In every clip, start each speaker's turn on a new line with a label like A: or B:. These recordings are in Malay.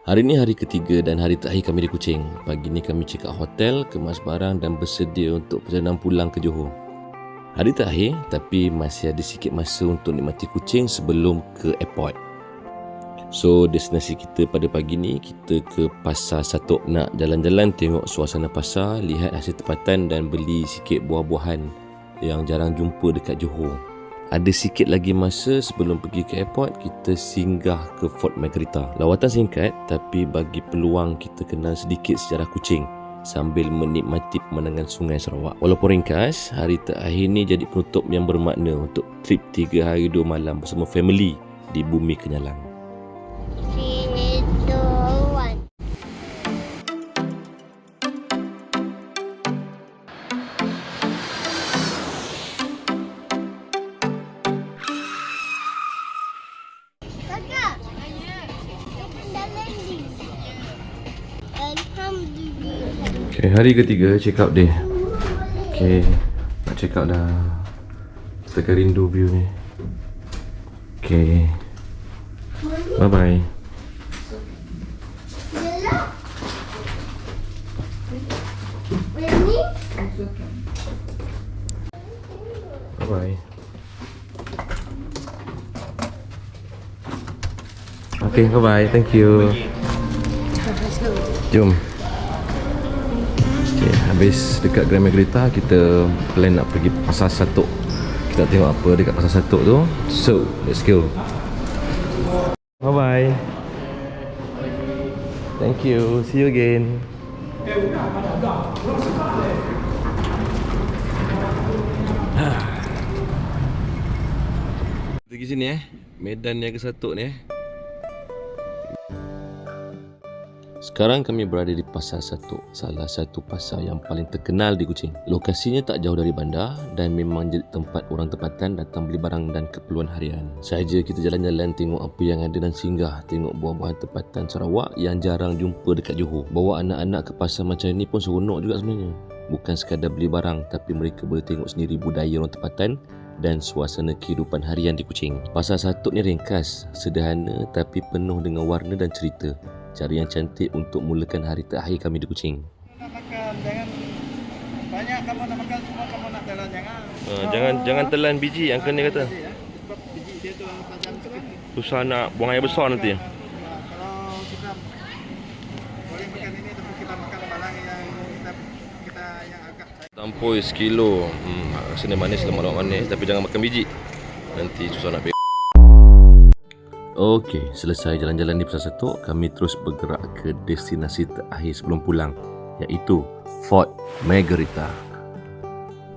A: Hari ini hari ketiga dan hari terakhir kami di Kuching. Pagi ni kami check out hotel, kemas barang dan bersedia untuk perjalanan pulang ke Johor. Hari terakhir tapi masih ada sikit masa untuk nikmati Kuching sebelum ke airport. So destinasi kita pada pagi ni, kita ke Pasar Satok, nak jalan-jalan tengok suasana pasar, lihat hasil tempatan dan beli sikit buah-buahan yang jarang jumpa dekat Johor. Ada sikit lagi masa sebelum pergi ke airport, kita singgah ke Fort Margherita. Lawatan singkat tapi bagi peluang kita kenal sedikit sejarah Kuching sambil menikmati pemandangan Sungai Sarawak. Walaupun ringkas, hari terakhir ni jadi penutup yang bermakna untuk trip 3 hari 2 malam bersama family di Bumi Kenyalang.
B: 3, 2, 1. Kakak, dah landing. Alhamdulillah.
A: Okay, hari ketiga check out day. Okay, nak check out dah. Kita akan rindu view ni. Okay, bye bye.
B: Ini?
A: Bye bye. Okay, bye bye. Thank you. Jom. Okay, habis dekat Grand Margherita, kita plan nak pergi Pasar Satok. Kita nak tengok apa dekat Pasar Satok tu. So, let's go. Bye bye. Thank you. See you again. Pergi sini Medan Niaga Satok ni Sekarang kami berada di Pasar Satok, salah satu pasar yang paling terkenal di Kuching. Lokasinya tak jauh dari bandar dan memang jadi tempat orang tempatan datang beli barang dan keperluan harian. Sahaja kita jalan-jalan tengok apa yang ada dan singgah tengok buah-buahan tempatan Sarawak yang jarang jumpa dekat Johor. Bawa anak-anak ke pasar macam ni pun seronok juga sebenarnya. Bukan sekadar beli barang tapi mereka boleh tengok sendiri budaya orang tempatan dan suasana kehidupan harian di Kuching. Pasar Satok ni ringkas, sederhana tapi penuh dengan warna dan cerita. Cara yang cantik untuk mulakan hari terakhir kami di Kuching.
C: Nak makan, jangan banyak kamu nak makan, semua kamu nak telan,
A: Jangan telan biji, Uncle ni kata.
C: Sebab biji dia tu tajam sikit.
A: Susah nak buang air besar nanti.
C: Kalau kita boleh makan ini, tapi kita makan barang yang kita yang agak
A: Tampoi sekilo. Rasanya manis, lemak manis, tapi jangan makan biji. Nanti susah nak Okey, selesai jalan-jalan di Pasar Satok, kami terus bergerak ke destinasi terakhir sebelum pulang, iaitu Fort Margherita.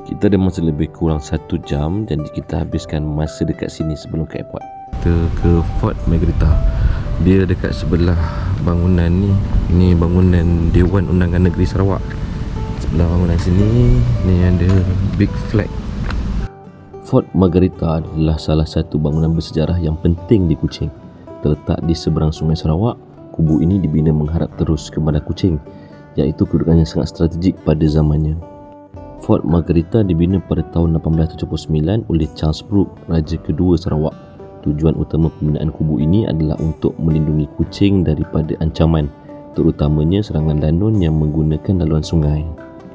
A: Kita ada masa lebih kurang 1 jam, jadi kita habiskan masa dekat sini sebelum ke airport. Kita ke Fort Margherita. Dia dekat sebelah bangunan ni. Ini bangunan Dewan Undangan Negeri Sarawak. Sebelah bangunan sini ni ada big flag. Fort Margherita adalah salah satu bangunan bersejarah yang penting di Kuching. Terletak di seberang Sungai Sarawak, kubu ini dibina mengharap terus ke bandar Kuching, iaitu kedudukannya sangat strategik pada zamannya. Fort Margherita dibina pada tahun 1879 oleh Charles Brooke, Raja kedua Sarawak. Tujuan utama pembinaan kubu ini adalah untuk melindungi Kuching daripada ancaman, terutamanya serangan lanun yang menggunakan laluan sungai.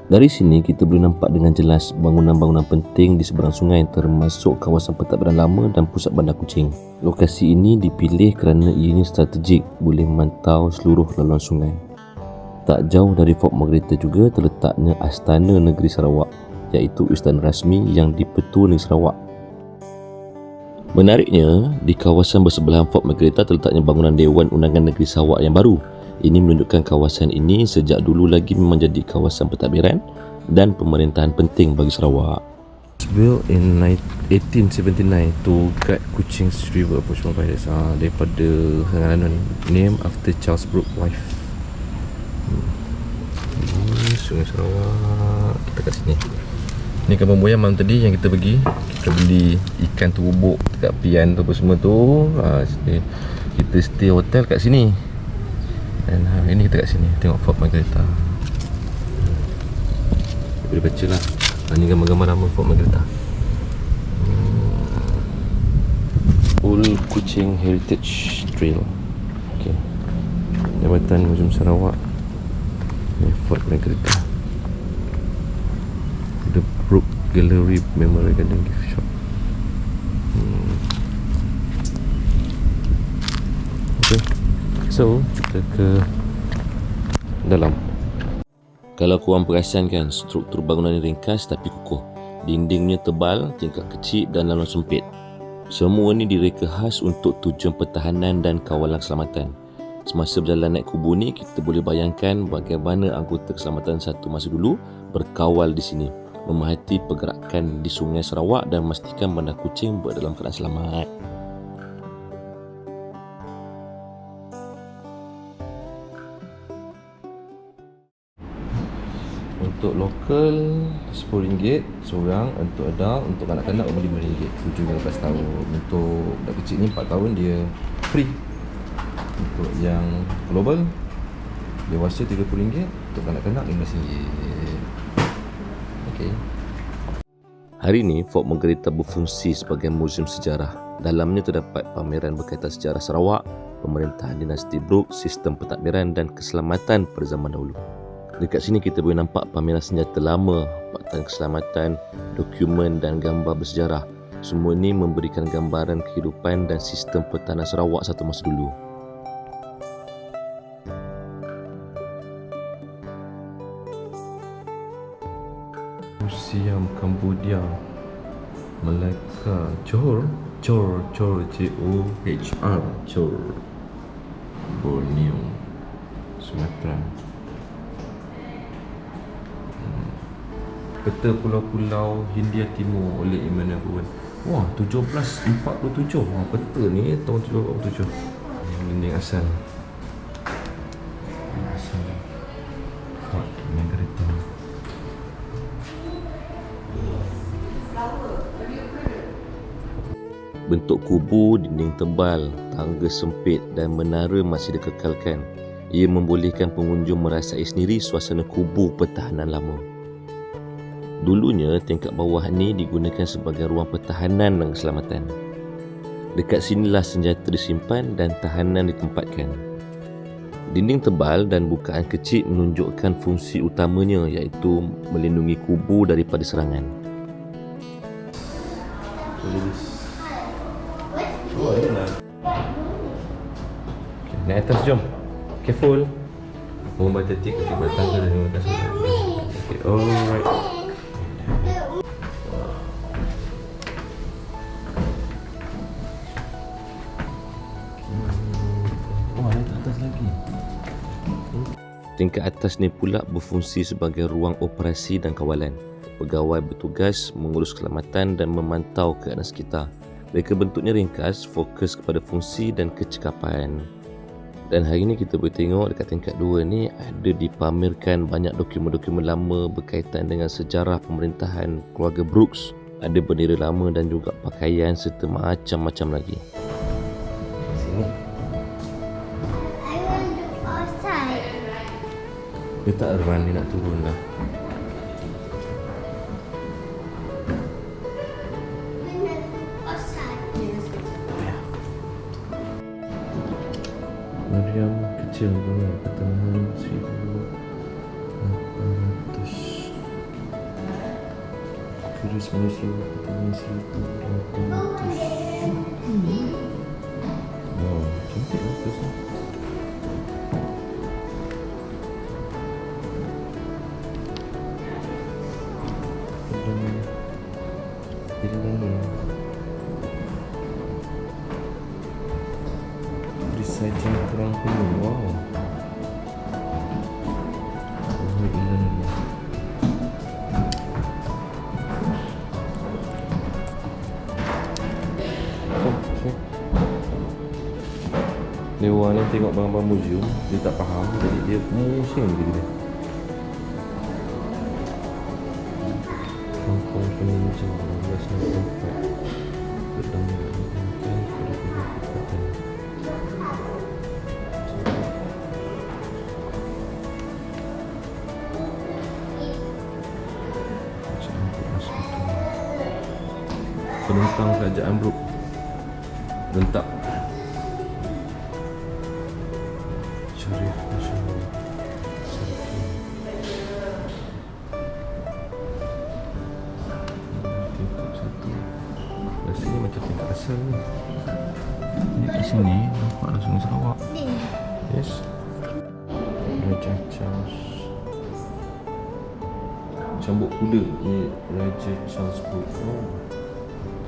A: Dari sini kita boleh nampak dengan jelas bangunan-bangunan penting di seberang sungai termasuk kawasan pentadbiran lama dan pusat bandar Kuching. Lokasi ini dipilih kerana ianya strategik, boleh memantau seluruh laluan sungai. Tak jauh dari Fort Margherita juga terletaknya Astana Negeri Sarawak, iaitu istana rasmi yang di-Petua Negeri Sarawak. Menariknya, di kawasan bersebelahan Fort Margherita terletaknya bangunan Dewan Undangan Negeri Sarawak yang baru. Ini menunjukkan kawasan ini sejak dulu lagi memang jadi kawasan pentadbiran dan pemerintahan penting bagi Sarawak. Built in 1879 to guard Kuching River Approachment Pirates daripada Serangan Lanun, named after Charles Brooke wife. Sungai Sarawak, kita kat sini. Ni kampung Boyan malam tadi yang kita pergi. Kita beli ikan terubuk dekat pian tu apa semua tu. Kita stay hotel kat sini. Dan hari ni kita kat sini tengok Fort Margherita. Boleh baca lah. Ini gambar-gambar nama Fort Margherita. Old Kuching Heritage Trail. Okay. Jabatan Muzium Sarawak, Fort Margherita, The Brook Gallery Memorial Garden Gift Shop. Okay, so kita ke dalam. Kalau korang perasan kan, struktur bangunan ini ringkas tapi kukuh. Dindingnya tebal, tingkap kecil dan laluan sempit. Semua ini direka khas untuk tujuan pertahanan dan kawalan keselamatan. Semasa berjalan naik kubu ni, kita boleh bayangkan bagaimana anggota keselamatan satu masa dulu berkawal di sini, memerhati pergerakan di Sungai Sarawak dan memastikan bandar kucing berada dalam keadaan selamat. Untuk lokal RM10 seorang, untuk adult, untuk kanak-kanak RM5, 7-12 tahun. Untuk budak kecil ni 4 tahun dia free. Untuk yang global dewasa RM30, untuk kanak-kanak RM15. Okey. Hari ini Fort Margherita berfungsi sebagai muzium sejarah. Dalamnya terdapat pameran berkaitan sejarah Sarawak, pemerintahan dinasti Brooke, sistem pentadbiran dan keselamatan pada zaman dahulu. Dekat sini kita boleh nampak pameran senjata lama, pakaian keselamatan, dokumen dan gambar bersejarah. Semua ini memberikan gambaran kehidupan dan sistem pertahanan Sarawak satu masa dulu. Museum Cambodia Melaka Johor, Johor, J-O-H-R, Johor, Borneo, Sumatera. Peta Pulau-Pulau Hindia Timur oleh Immanuel Bowen. Wah, 1747. Wah, peta ni tahun 1747. Ini asal. Fort Margherita. Bentuk kubu, dinding tebal, tangga sempit dan menara masih dikekalkan. Ia membolehkan pengunjung merasai sendiri suasana kubu pertahanan lama. Dulunya, tingkat bawah ni digunakan sebagai ruang pertahanan dan keselamatan. Dekat sinilah senjata disimpan dan tahanan ditempatkan. Dinding tebal dan bukaan kecil menunjukkan fungsi utamanya, iaitu melindungi kubu daripada serangan. Naik atas, jom. Careful. Mohon berhati-hati ketika tangga dan atas. Okay, alright. Tingkat atas ni pula berfungsi sebagai ruang operasi dan kawalan. Pegawai bertugas mengurus keselamatan dan memantau keadaan sekitar. Mereka bentuknya ringkas, fokus kepada fungsi dan kecekapan. Dan hari ni kita boleh tengok dekat tingkat 2 ni ada dipamerkan banyak dokumen-dokumen lama berkaitan dengan sejarah pemerintahan keluarga Brooks. Ada bendera lama dan juga pakaian serta macam-macam lagi. Sini.
B: I want to go outside.
A: Dia tak run, dia nak turun lah. Meriam kecil banget, pertengahan 1800. Keris Malaysia pertengahan 1800. Wow, cantik lah tu. Saja kurang penuh. Wow. Okay. Dia orang ni tengok barang-barang museum, dia tak faham, jadi dia pusing gitu. Kampung Peninjau 1964. Pedang penentang kerajaan Brooke rentak. Syarif Nasional. Tingkap 1. Rasanya macam tingkap asal ni. Ini kat sini nampak ada Sungai Sarawak. Yes. Raja Charles. Cambuk kuda ni Raja Charles Boat. Oh.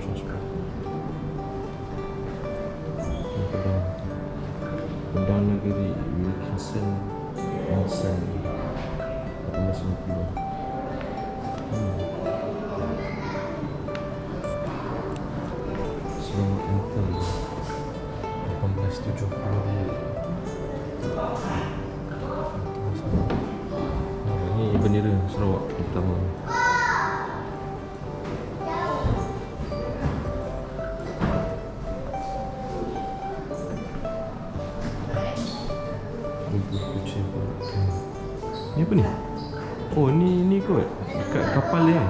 A: Charles Boat. Pedang. Pedang negeri Wilkinson Nelson 1850. Semangat Anthem 1872. Ini bendera Sarawak pertama. Ni apa ni? Oh, ni kot. Dekat kapal dia.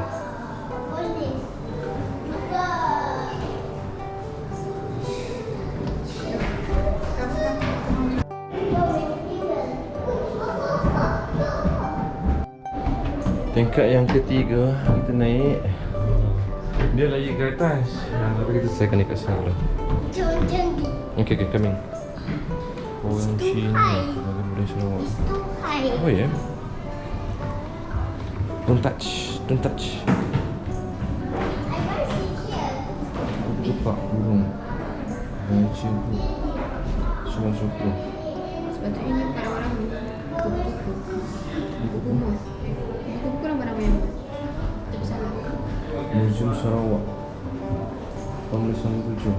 A: Tingkat yang ketiga kita naik. Dia lagi ke atas. Tapi kita selesaikan dekat sana dulu. Okay, coming. Oh, yang sini bagi budaya Sarawak. Oh ya. Yeah. Don't touch. Cepat burung. Macam tu. Semua syukur.
D: Sepatutnya ni bukan orang kumpul. Kumpul orang barang yang tak salah.
A: Museum Sarawak. Pemeriksaan 7.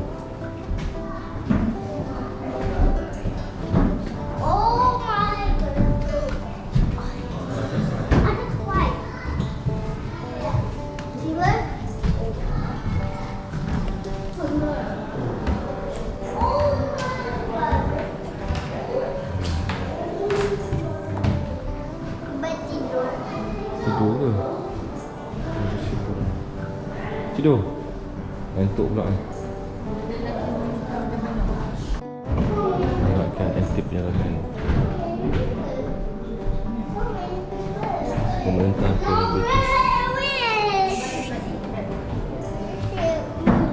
A: Tidur. Ngantuk pula ni. Nakkan antip nyalakan. Pemerintah British.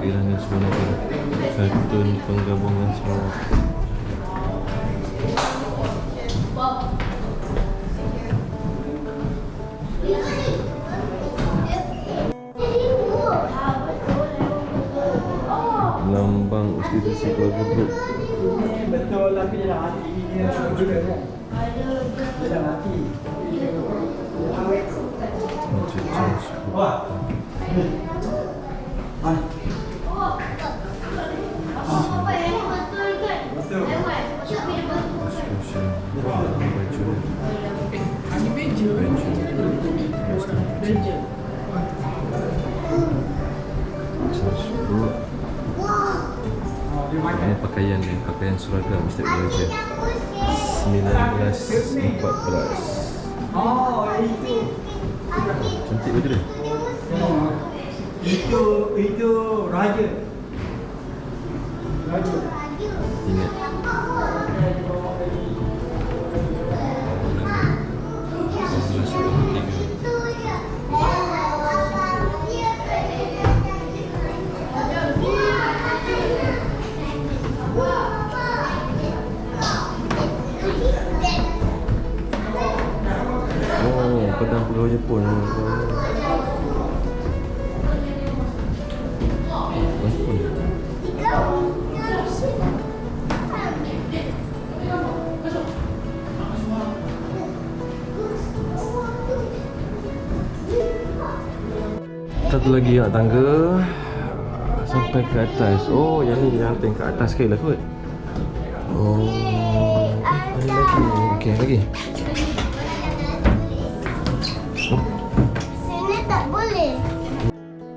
A: Kiranya semua negara. Kartun penggabungan Sarawak. Lambang institusi keluarga Brooke.
E: Betul lah dia dah mati. Dia dah mati.
A: Macam Charles Brooke.
E: Wah.
A: Ini pakaian dia, pakaian seragam Mr. Raja 1914.
E: Oh, itu.
A: Cantik baju dia.
E: Itu raja.
A: Ingat. Oh, pedang pegawai Jepun. Satu lagi nak tangga sampai ke atas. Oh, yang ni yang tingkat atas sekali lah kot. Oh, ada lagi. Okey, lagi.
B: Sini tak boleh.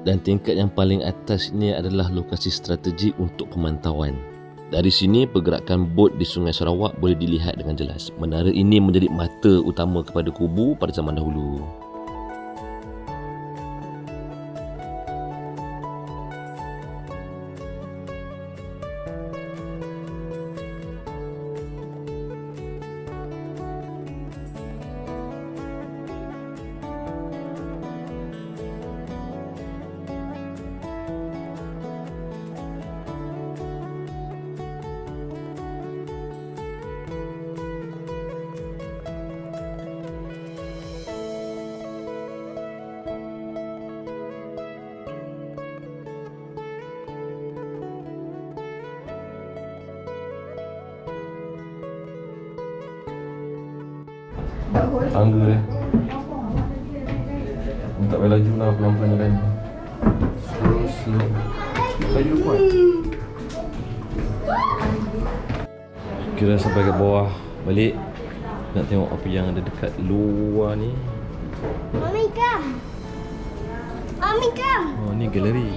A: Dan tingkat yang paling atas ini adalah lokasi strategik untuk pemantauan. Dari sini, pergerakan bot di Sungai Sarawak boleh dilihat dengan jelas. Menara ini menjadi mata utama kepada kubu pada zaman dahulu. Tangga dia. Tak payah laju lah, pelan-pelan jalan. Slow. Kayu kuat. Kira sampai ke bawah, balik. Nak tengok apa yang ada dekat luar ni.
B: Mommy, come. Mommy, come.
A: Oh, ni galeri.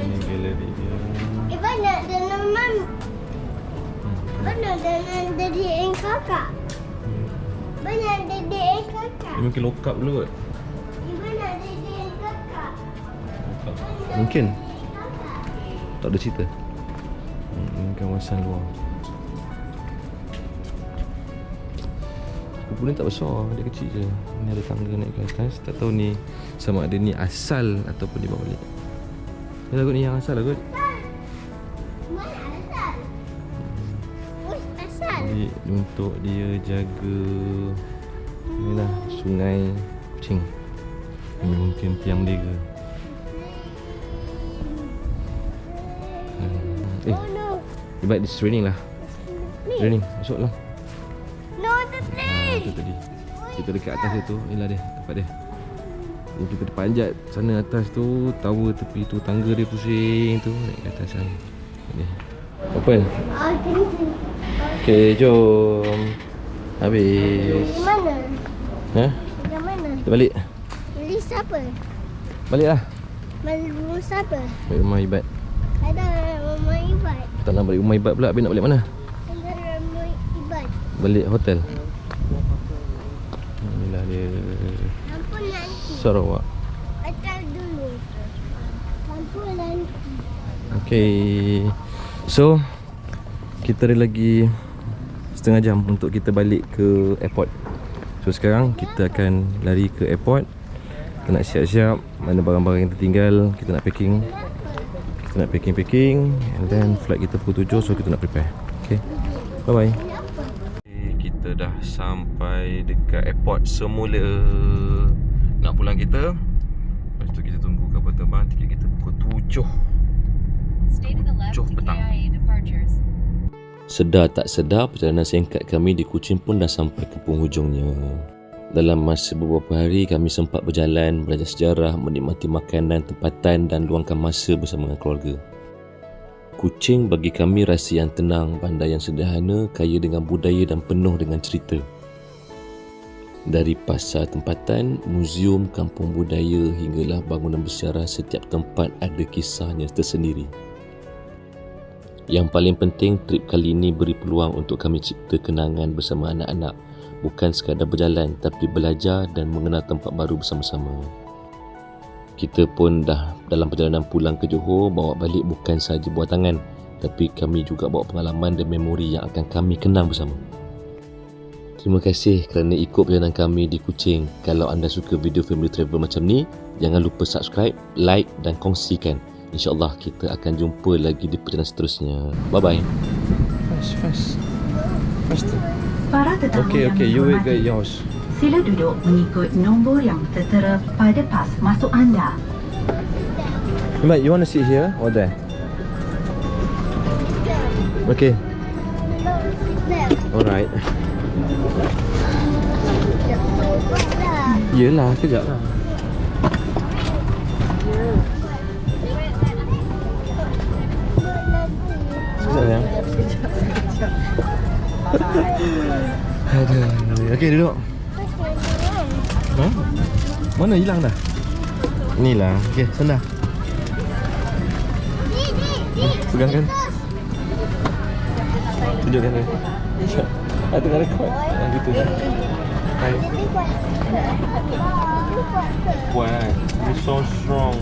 A: Ini galeri dia.
B: Mana dengan mam? Mana dengan daddy and kakak? Mana daddy and kakak?
A: Dia mungkin lock up dulu kot.
B: Mana daddy and kakak?
A: Mungkin. Tak ada cerita. Ini kawasan luar. Kubu ni tak besar, dia kecil je. Ni ada tangga naik ke atas. Tak tahu ni sama ada ni asal ataupun dibawa balik. Ni lagu ni yang asal lah kot.
B: Mana asal? Asal.
A: Jadi untuk dia jaga ni lah sungai Kuching. Ini mungkin tiang dia ke.
B: Oh no.
A: But it's raining lah. Raining, masuk lah.
B: No, the place.
A: Itu tadi. Kita dekat atas dia tu, inilah dia, tempat dia. Yang kita panjat sana atas tu, tower tepi tu, tangga dia pusing tu, naik ke atas sana. Ni. Open. Okay, jom. Habis.
B: Di mana?
A: Ha?
B: Yang mana?
A: Kita balik.
B: Beli siapa?
A: Baliklah.
B: Beli rumah siapa?
A: Balik rumah Ibat.
B: Ada rumah Ibat.
A: Tak nak balik rumah Ibat pula, habis nak balik mana?
B: Ada rumah Ibat.
A: Balik hotel. Inilah dia.
B: Lampu nanti.
A: Sarawak.
B: Atas dulu. Lampu nanti.
A: Okay. So kita ada lagi setengah jam untuk kita balik ke airport. So sekarang kita akan lari ke airport. Kita nak siap-siap mana barang-barang yang tertinggal. Kita nak packing. Kita nak packing and then flight kita pukul 7, so kita nak prepare. Okay. Bye bye. Kita dah sampai dekat airport semula. Nak pulang kita. Lepas tu kita tunggu kapal terbang. Tiket kita pukul 7.
F: Stay to the left to
A: petang.
F: KIA departures.
A: Sedar tak sedar, perjalanan singkat kami di Kuching pun dah sampai ke penghujungnya. Dalam masa beberapa hari, kami sempat berjalan, belajar sejarah, menikmati makanan, tempatan dan luangkan masa bersama dengan keluarga. Kuching bagi kami rasa yang tenang, bandar yang sederhana, kaya dengan budaya dan penuh dengan cerita. Dari pasar tempatan, muzium, kampung budaya hinggalah bangunan bersejarah, setiap tempat ada kisahnya tersendiri. Yang paling penting, trip kali ini beri peluang untuk kami cipta kenangan bersama anak-anak. Bukan sekadar berjalan, tapi belajar dan mengenal tempat baru bersama-sama. Kita pun dah dalam perjalanan pulang ke Johor, bawa balik bukan sahaja buah tangan, tapi kami juga bawa pengalaman dan memori yang akan kami kenang bersama. Terima kasih kerana ikut perjalanan kami di Kuching. Kalau anda suka video family travel macam ni, jangan lupa subscribe, like dan kongsikan. InsyaAllah kita akan jumpa lagi di perjalanan seterusnya. Bye-bye. Fast. Faster.
G: Para tetamu yang dihormati,
A: yours.
G: sila duduk mengikut nombor yang tertera pada pas masuk anda.
A: Mate, you want to sit here or there? Okay. Alright. Yelah, kejap lah. Sekejap sayang. Aduh. Okay, duduk. Ha? Mana hilang dah? Inilah. Okay, sana. Pegangkan. Tunjukkan dia. Tengah rekod. Gitu je. Hai. Kuat. You're so strong.